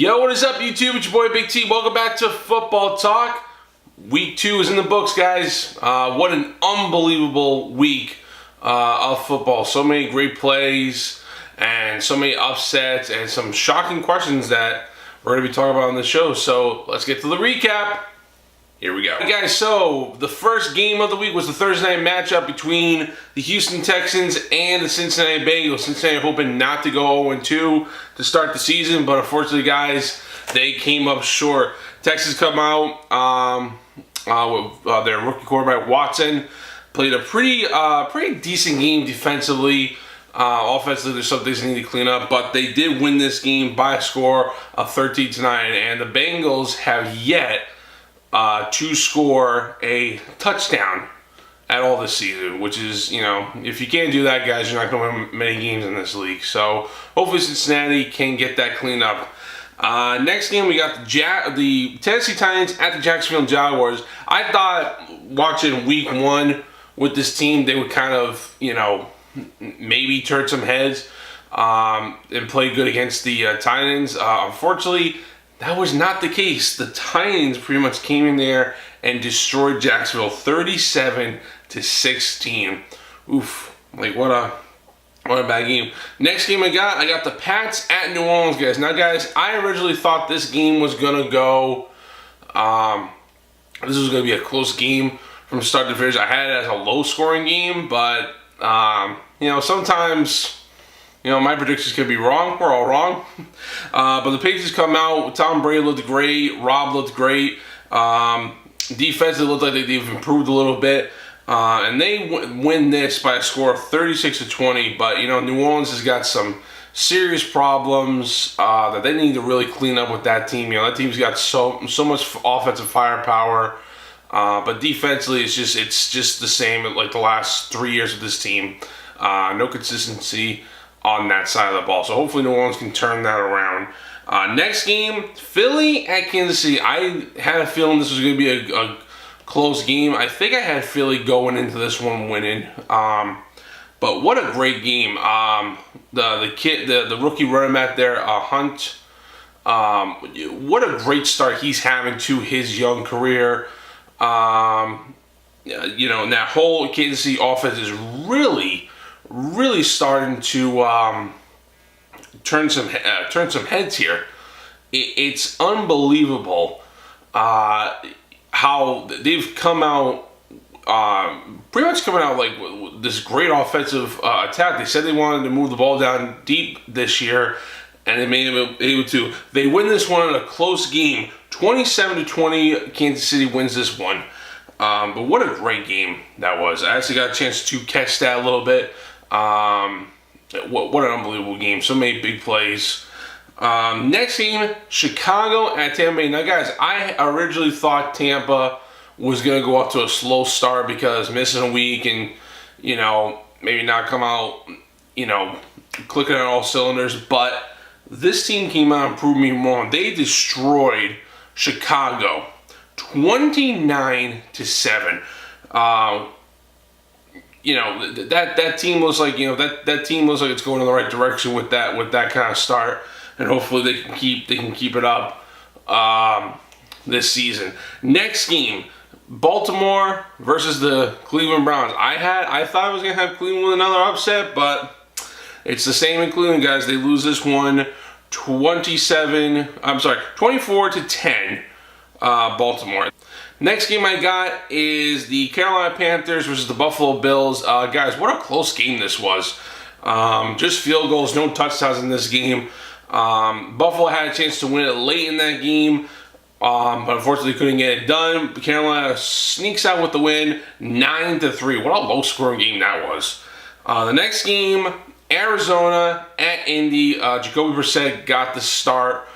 Yo, what is up, YouTube? It's your boy Big T. Welcome back to Football Talk. Week 2 is in the books, guys. What an unbelievable week of football. So many great plays and so many upsets and some shocking questions that we're going to be talking about on the show. So let's get to the recap. Here we go. Hey guys, so the first game of the week was the Thursday night matchup between the Houston Texans and the Cincinnati Bengals. Cincinnati hoping not to go 0-2 to start the season, but unfortunately, guys, they came up short. Texans come out with their rookie quarterback Watson, played a pretty decent game defensively. Offensively, there's some things they need to clean up, but they did win this game by a score of 13-9, and the Bengals have yet to score a touchdown at all this season, which is, if you can't do that, guys, you're not going to win many games in this league. So hopefully Cincinnati can get that cleaned up. Next game, we got the Tennessee Titans at the Jacksonville Jaguars. I thought watching week 1 with this team, they would kind of, maybe turn some heads and play good against the Titans. Unfortunately, that was not the case. The Titans pretty much came in there and destroyed Jacksonville 37-16. Oof, like what a bad game. Next game I got the Pats at New Orleans, guys. Now, guys, I originally thought this game was gonna go. This was gonna be a close game from start to finish. I had it as a low-scoring game, but sometimes. My predictions could be wrong. We're all wrong. But the Patriots come out. Tom Brady looked great. Rob looked great. Defensively looked like they've improved a little bit. And they win this by a score of 36-20. But, New Orleans has got some serious problems that they need to really clean up with that team. That team's got so much offensive firepower. But defensively, it's just the same like the last 3 years of this team. No consistency on that side of the ball. So hopefully New Orleans can turn that around. Next game, Philly at Kansas City. I had a feeling this was going to be a close game. I think I had Philly going into this one winning. But what a great game. The rookie running back there, Hunt, what a great start he's having to his young career. That whole Kansas City offense is really starting to turn some heads here. It's unbelievable how they've come out, pretty much coming out like this great offensive attack. They said they wanted to move the ball down deep this year, and they made them able to. They win this one in a close game, 27-20. Kansas City wins this one. But what a great game that was. I actually got a chance to catch that a little bit. What an unbelievable game. So many big plays. Next game, Chicago at Tampa Bay. Now, guys, I originally thought Tampa was going to go up to a slow start because missing a week and, maybe not come out, clicking on all cylinders. But this team came out and proved me wrong. They destroyed Chicago 29-7. That team looks like that team looks like it's going in the right direction with that kind of start, and hopefully they can keep it up this season. Next game, Baltimore versus the Cleveland Browns. I thought I was gonna have Cleveland with another upset, but it's the same in Cleveland, guys. They lose this one 24-10. Baltimore. Next game I got is the Carolina Panthers versus the Buffalo Bills. Guys, what a close game this was. Just field goals, no touchdowns in this game. Buffalo had a chance to win it late in that game, but unfortunately couldn't get it done. Carolina sneaks out with the win, 9-3. What a low-scoring game that was. The next game, Arizona at Indy. Jacoby Brissett got the start.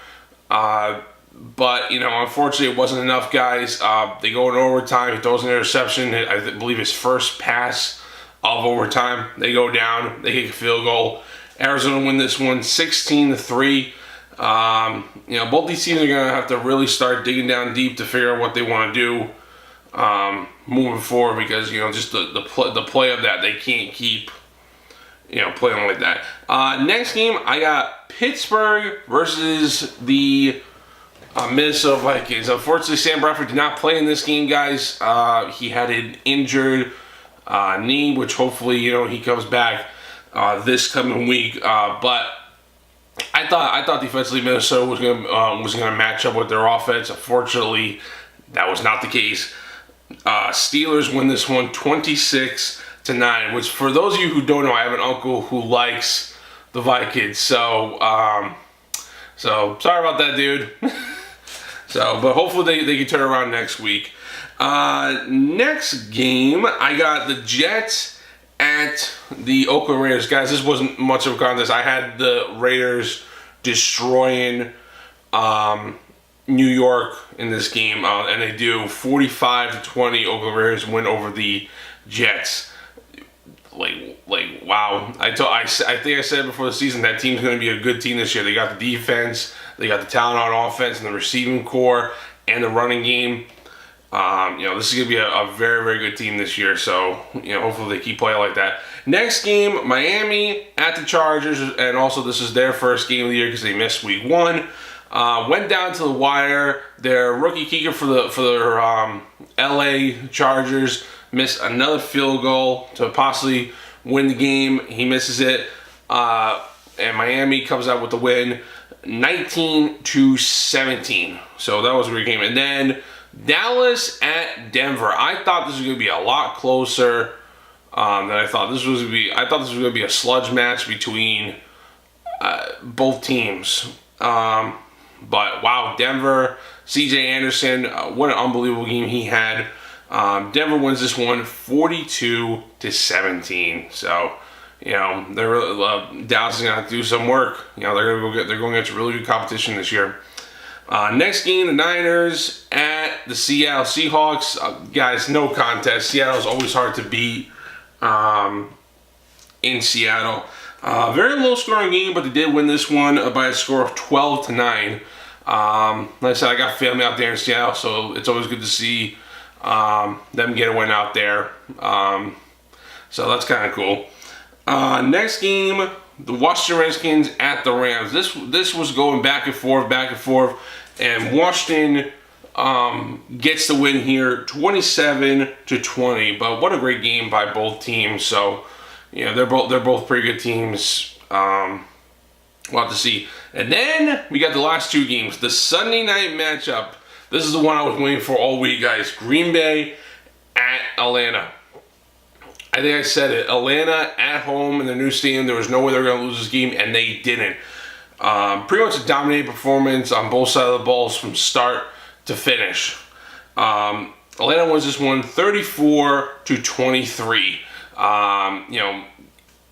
But, unfortunately, it wasn't enough, guys. They go in overtime. He throws an interception. I believe his first pass of overtime. They go down. They kick a field goal. Arizona win this one 16-3. Both these teams are going to have to really start digging down deep to figure out what they want to do moving forward because, just the play of that, they can't keep playing like that. Next game, I got Pittsburgh versus the Minnesota Vikings. Unfortunately, Sam Bradford did not play in this game, guys. He had an injured knee, which hopefully, he comes back this coming week. But I thought defensively Minnesota was gonna match up with their offense. Unfortunately, that was not the case. Steelers win this one 26-9. Which, for those of you who don't know, I have an uncle who likes the Vikings. So sorry about that, dude. But hopefully they can turn around next week. Next game, I got the Jets at the Oakland Raiders. Guys, this wasn't much of a contest. I had the Raiders destroying New York in this game, and they do 45-20. Oakland Raiders win over the Jets. Like wow! I think I said before the season that team's going to be a good team this year. They got the defense, they got the talent on offense, and the receiving core, and the running game. This is going to be a very, very good team this year. So, hopefully they keep playing like that. Next game, Miami at the Chargers, and also this is their first game of the year because they missed week 1. Went down to the wire. Their rookie kicker for their LA Chargers missed another field goal to possibly win the game. He misses it, and Miami comes out with the win, 19-17. So that was a great game. And then Dallas at Denver. I thought this was going to be a lot closer than I thought. This was going to be a sludge match between both teams. But wow, Denver, C.J. Anderson, what an unbelievable game he had. Denver wins this one 42-17. So, Dallas is gonna have to do some work. They're going against really good competition this year. Next game, the Niners at the Seattle Seahawks. Guys, no contest. Seattle's always hard to beat in Seattle. Very low scoring game, but they did win this one by a score of 12-9. Like I said, I got family out there in Seattle, so it's always good to see them get a win out there. So that's kind of cool. Next game, the Washington Redskins at the Rams. This was going back and forth, and Washington gets the win here, 27-20. But what a great game by both teams. So, they're both pretty good teams. We'll have to see. And then we got the last two games, the Sunday night matchup. This is the one I was waiting for all week, guys. Green Bay at Atlanta. I think I said it. Atlanta at home in their new stadium. There was no way they were going to lose this game, and they didn't. Pretty much a dominating performance on both sides of the balls from start to finish. Atlanta wins this one 34-23.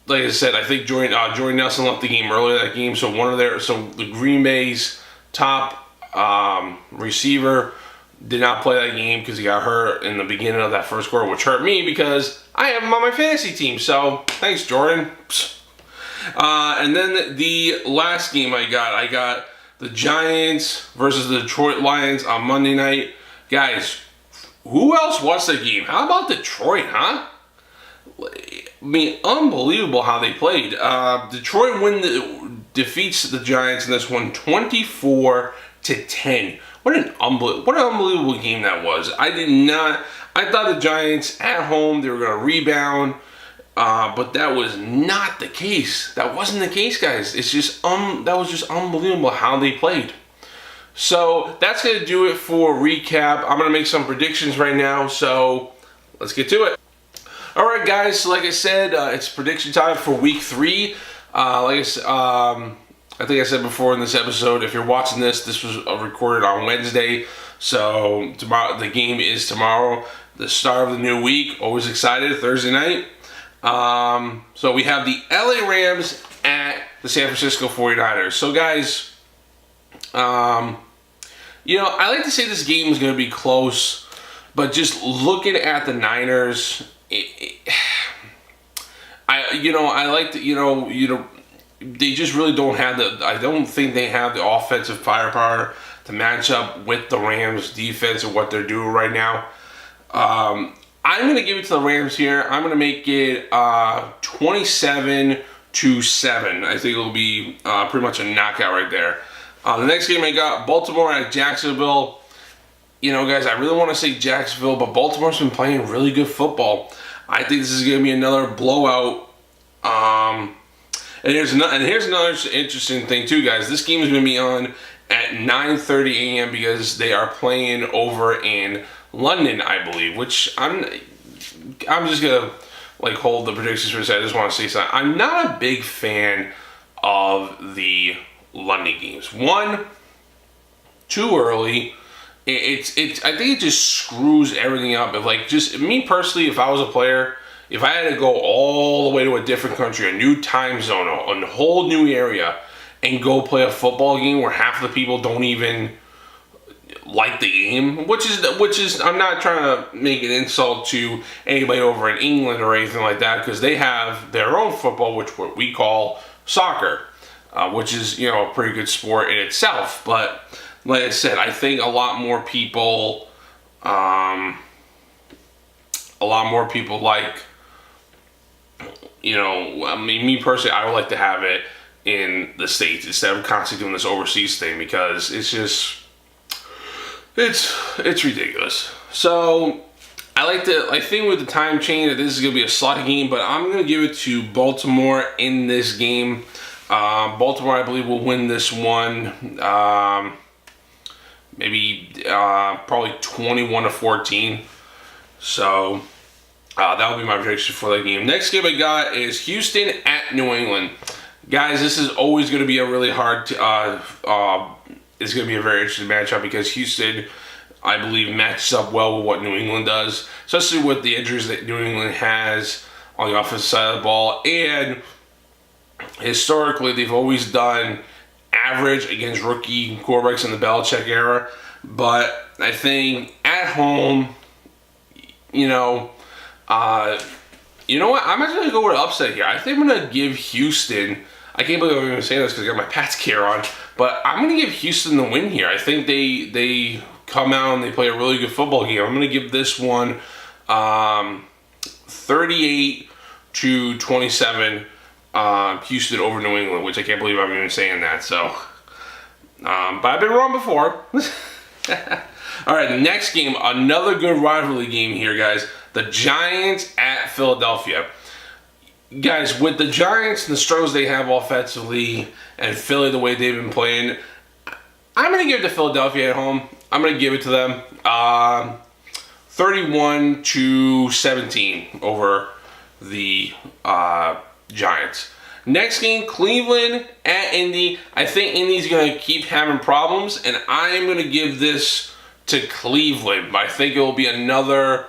Like I said, I think Jordan Nelson left the game earlier that game, so the Green Bay's top receiver did not play that game because he got hurt in the beginning of that first quarter, which hurt me because I have him on my fantasy team. So thanks, Jordan. And then the last game I got the Giants versus the Detroit Lions on Monday night. Guys, who else watched the game? How about Detroit, huh? I mean, unbelievable how they played. Detroit defeats the Giants in this one 24-10. What an unbelievable game that was. I thought the Giants at home, they were going to rebound, but that was not the case. That wasn't the case, guys. It's just that was just unbelievable how they played. So that's going to do it for recap. I'm going to make some predictions right now, so let's get to it. All right, guys. So like I said, it's prediction time for Week 3. I think I said before in this episode, if you're watching this was recorded on Wednesday. So tomorrow, the game is tomorrow, the start of the new week. Always excited, Thursday night. So we have the LA Rams at the San Francisco 49ers. So guys, I like to say this game is going to be close, but just looking at the Niners, they just really don't have I don't think they have the offensive firepower to match up with the Rams defense and what they're doing right now. I'm going to give it to the Rams here. I'm going to make it 27-7. I think it'll be pretty much a knockout right there. The next game I got Baltimore at Jacksonville. You know, guys, I really want to say Jacksonville, but Baltimore's been playing really good football. I think this is going to be another blowout. And here's another interesting thing too, guys. This game is going to be on at 9:30 a.m. because they are playing over in London, I believe. Which I'm just gonna like hold the predictions for a second. I just want to say something. I'm not a big fan of the London games. One, too early. I think it just screws everything up. If like just me personally, if I was a player, if I had to go all the way to a different country, a new time zone, a whole new area, and go play a football game where half the people don't even like the game, which is I'm not trying to make an insult to anybody over in England or anything like that, because they have their own football, which what we call soccer, which is, you know, a pretty good sport in itself. But like I said, I think a lot more people like, you know, I mean, me personally, I would like to have it in the States instead of constantly doing this overseas thing, because it's just, it's ridiculous. So I think with the time change that this is going to be a slot game, but I'm going to give it to Baltimore in this game. Baltimore, I believe, will win this one. Maybe probably 21-14. So that will be my prediction for that game. Next game I got is Houston at New England. Guys, this is always going to be a really hard. It's going to be a very interesting matchup because Houston, I believe, matches up well with what New England does, especially with the injuries that New England has on the offensive side of the ball. And historically, they've always done average against rookie quarterbacks in the Belichick era. But I think at home, you know what? I'm actually going to go with an upset here. I think I'm going to give Houston. I can't believe I'm even saying this because I got my Pats gear on. But I'm going to give Houston the win here. I think they come out and they play a really good football game. I'm going to give this one 38-27 Houston over New England, which I can't believe I'm even saying that. So, but I've been wrong before. All right, the next game, another good rivalry game here, guys. The Giants at Philadelphia. Guys, with the Giants and the struggles they have offensively and Philly the way they've been playing, I'm going to give it to Philadelphia at home. I'm going to give it to them 31-17 over the Giants. Next game, Cleveland at Indy. I think Indy's going to keep having problems, and I'm going to give this to Cleveland. I think it will be another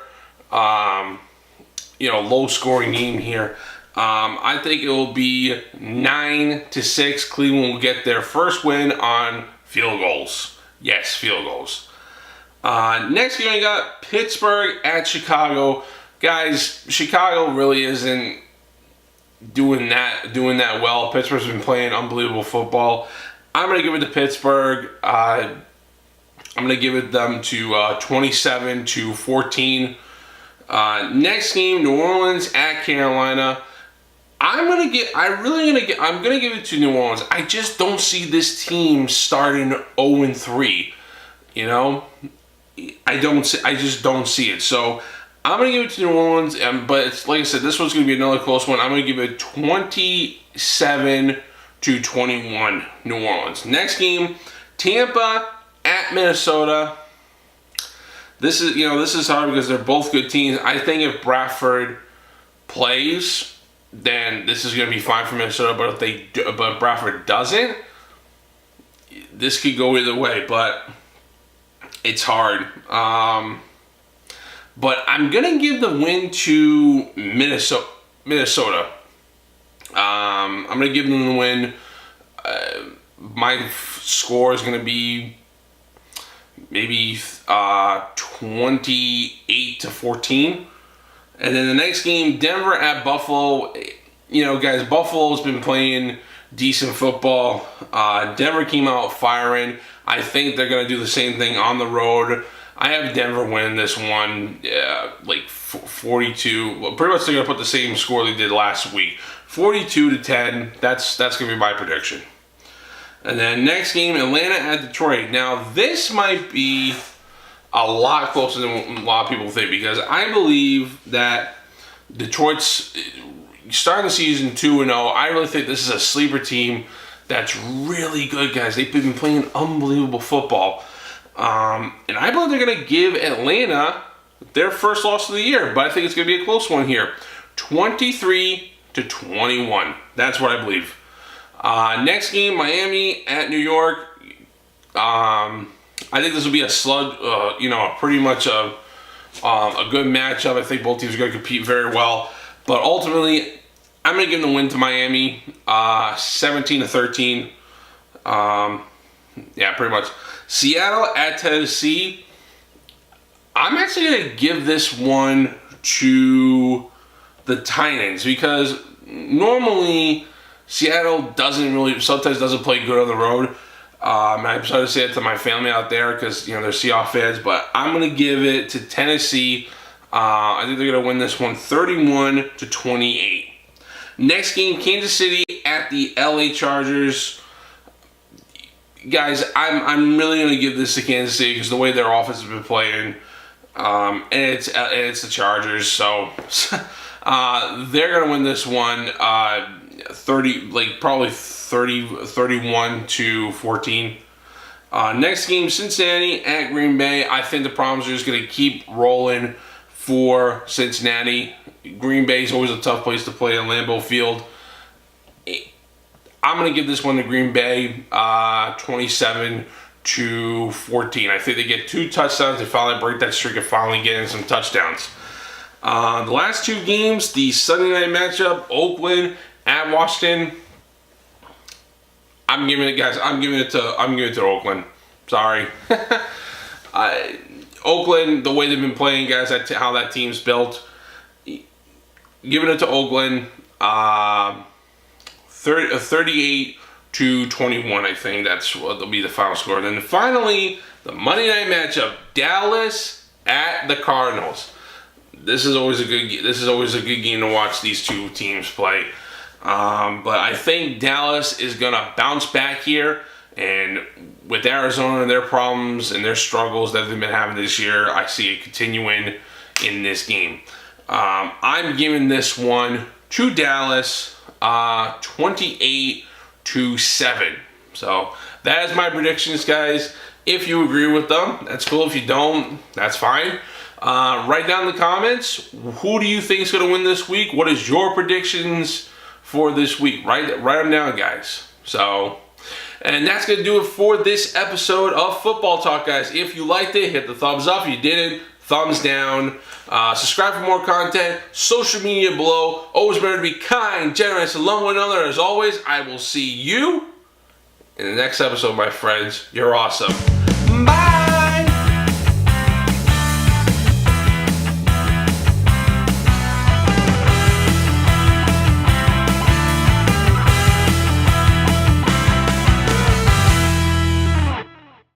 low-scoring game here. I think it will be 9-6. Cleveland will get their first win on field goals. Yes, field goals. Next game, we got Pittsburgh at Chicago. Guys, Chicago really isn't doing that well. Pittsburgh's been playing unbelievable football. I'm going to give it to Pittsburgh. I'm going to give it them to 27-14. Next game, New Orleans at Carolina. I'm gonna give it to New Orleans. I just don't see this team starting 0-3. You know, I just don't see it. So I'm gonna give it to New Orleans. But it's, like I said, this one's gonna be another close one. I'm gonna give it 27-21 New Orleans. Next game, Tampa at Minnesota. This is hard because they're both good teams. I think if Bradford plays, then this is going to be fine for Minnesota. But if Bradford doesn't, this could go either way. But it's hard. But I'm going to give the win to Minnesota. I'm going to give them the win. My score is going to be maybe 28-14. And then the next game, Denver at Buffalo. You know, guys, Buffalo's been playing decent football. Denver came out firing. I think they're going to do the same thing on the road. I have Denver win this one, like 42. Well, pretty much they're gonna put the same score they did last week, 42-10. That's gonna be my prediction. And then next game, Atlanta at Detroit. Now this might be a lot closer than a lot of people think, because I believe that Detroit's starting the season 2-0. I really think this is a sleeper team that's really good, guys. They've been playing unbelievable football. And I believe they're going to give Atlanta their first loss of the year, but I think it's going to be a close one here. 23-21. That's what I believe. Next game, Miami at New York. I think this will be a slug, pretty much a good matchup. I think both teams are going to compete very well. But ultimately, I'm going to give them the win to Miami, 17-13. Yeah, pretty much. Seattle at Tennessee. I'm actually going to give this one to the Titans, because normally Seattle sometimes doesn't play good on the road. I'm sorry to say it to my family out there, because they're Seahawks fans, but I'm going to give it to Tennessee. I think they're going to win this one 31-28. Next game, Kansas City at the LA Chargers. Guys, I'm really going to give this to Kansas City because the way their offense has been playing, and it's the Chargers, so they're going to win this one 31-14. Next game, Cincinnati at Green Bay. I think the problems are just going to keep rolling for Cincinnati. Green Bay is always a tough place to play in Lambeau Field. I'm going to give this one to Green Bay, 27-14. I think they get 2 touchdowns. They finally break that streak of finally getting some touchdowns. The last 2 games, the Sunday night matchup, Oakland at Washington. I'm giving it to Oakland. Sorry. Oakland, the way they've been playing, guys, how that team's built. Giving it to Oakland. 38-21, I think that's what will be the final score. And then finally, the Monday night matchup, Dallas at the Cardinals. This is always a good game to watch these two teams play. But I think Dallas is gonna bounce back here, and with Arizona and their problems and their struggles that they've been having this year, I see it continuing in this game. I'm giving this one to Dallas. 28-7. So that is my predictions, guys. If you agree with them, that's cool. If you don't, that's fine. Write down in the comments, who do you think is going to win this week? What is your predictions for this week? Write them down, guys. So, and that's going to do it for this episode of Football Talk, guys. If you liked it, hit the thumbs up. If you didn't, thumbs down. Subscribe for more content. Social media below. Always better to be kind, generous, and love one another. As always, I will see you in the next episode, my friends. You're awesome.